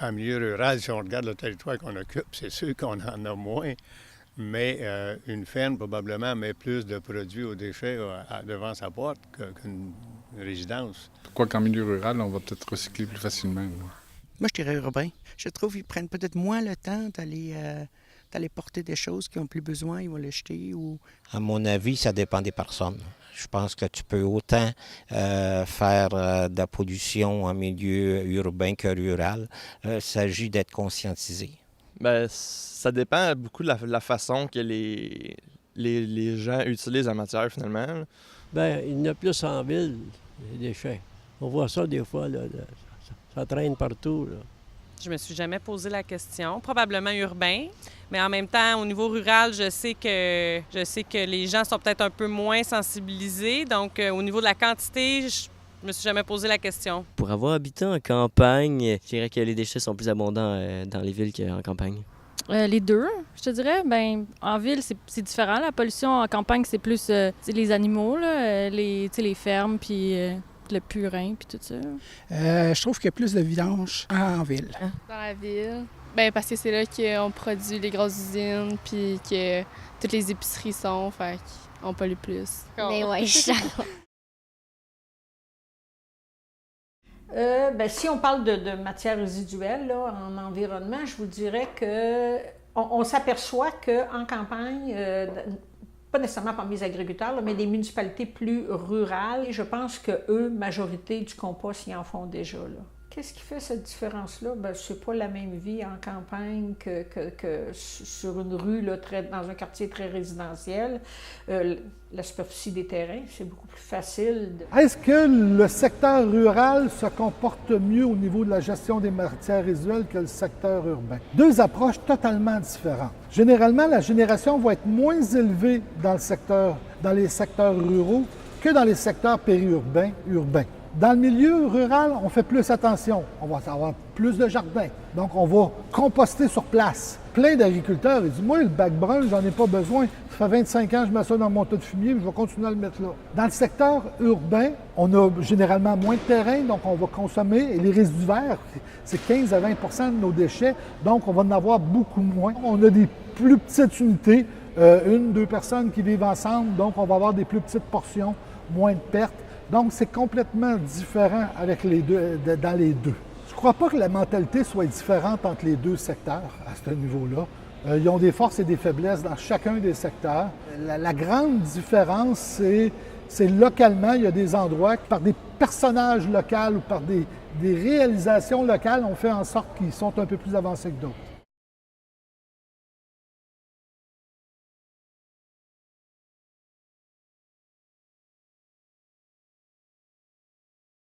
En milieu rural, si on regarde le territoire qu'on occupe, c'est sûr qu'on en a moins. Mais une ferme, probablement, met plus de produits aux déchets devant sa porte qu'une résidence. Pourquoi qu'en milieu rural, on va peut-être recycler plus facilement? Moi, je dirais urbain. Je trouve qu'ils prennent peut-être moins le temps d'aller porter des choses qu'ils n'ont plus besoin, ils vont les jeter. À mon avis, ça dépend des personnes. Je pense que tu peux autant faire de la pollution en milieu urbain que rural. Il s'agit d'être conscientisé. Bien, ça dépend beaucoup de la façon que les gens utilisent la matière, finalement. Bien, il y en a plus en ville, les déchets. On voit ça des fois, là, ça traîne partout, là. Je me suis jamais posé la question. Probablement urbain, mais en même temps, au niveau rural, je sais que les gens sont peut-être un peu moins sensibilisés. Donc, au niveau de la quantité, je me suis jamais posé la question. Pour avoir habité en campagne, je dirais que les déchets sont plus abondants dans les villes qu'en campagne. Les deux, je te dirais. Ben, en ville, c'est différent. La pollution en campagne, c'est plus les animaux, là, les fermes, puis le purin, puis tout ça. Je trouve qu'il y a plus de vidange en ville. Dans la ville, ben parce que c'est là qu'on produit les grosses usines, puis que toutes les épiceries sont, fait qu'on pollue plus. Mais ouais, je Si on parle de matière résiduelle là, en environnement, je vous dirais qu'on s'aperçoit qu'en campagne, pas nécessairement parmi les agriculteurs, là, mais des municipalités plus rurales, je pense qu'eux, majorité du compost, ils en font déjà. Là. Qu'est-ce qui fait cette différence-là? Ben, c'est pas la même vie en campagne que sur une rue, là, dans un quartier très résidentiel. La superficie des terrains, c'est beaucoup plus facile. Est-ce que le secteur rural se comporte mieux au niveau de la gestion des matières résiduelles que le secteur urbain? Deux approches totalement différentes. Généralement, la génération va être moins élevée dans les secteurs ruraux que dans les secteurs périurbains, urbains. Dans le milieu rural, on fait plus attention. On va avoir plus de jardins. Donc, on va composter sur place. Plein d'agriculteurs, ils disent « Moi, le bac brun, j'en ai pas besoin. Ça fait 25 ans que je mets ça dans mon tas de fumier, mais je vais continuer à le mettre là. » Dans le secteur urbain, on a généralement moins de terrain, donc on va consommer. Et les résidus verts, c'est 15 à 20 de nos déchets, donc on va en avoir beaucoup moins. On a des plus petites unités, une, deux personnes qui vivent ensemble, donc on va avoir des plus petites portions, moins de pertes. Donc, c'est complètement différent avec les deux, dans les deux. Je ne crois pas que la mentalité soit différente entre les deux secteurs à ce niveau-là. Ils ont des forces et des faiblesses dans chacun des secteurs. La grande différence, c'est localement, il y a des endroits, par des personnages locaux ou par des réalisations locales, on fait en sorte qu'ils sont un peu plus avancés que d'autres.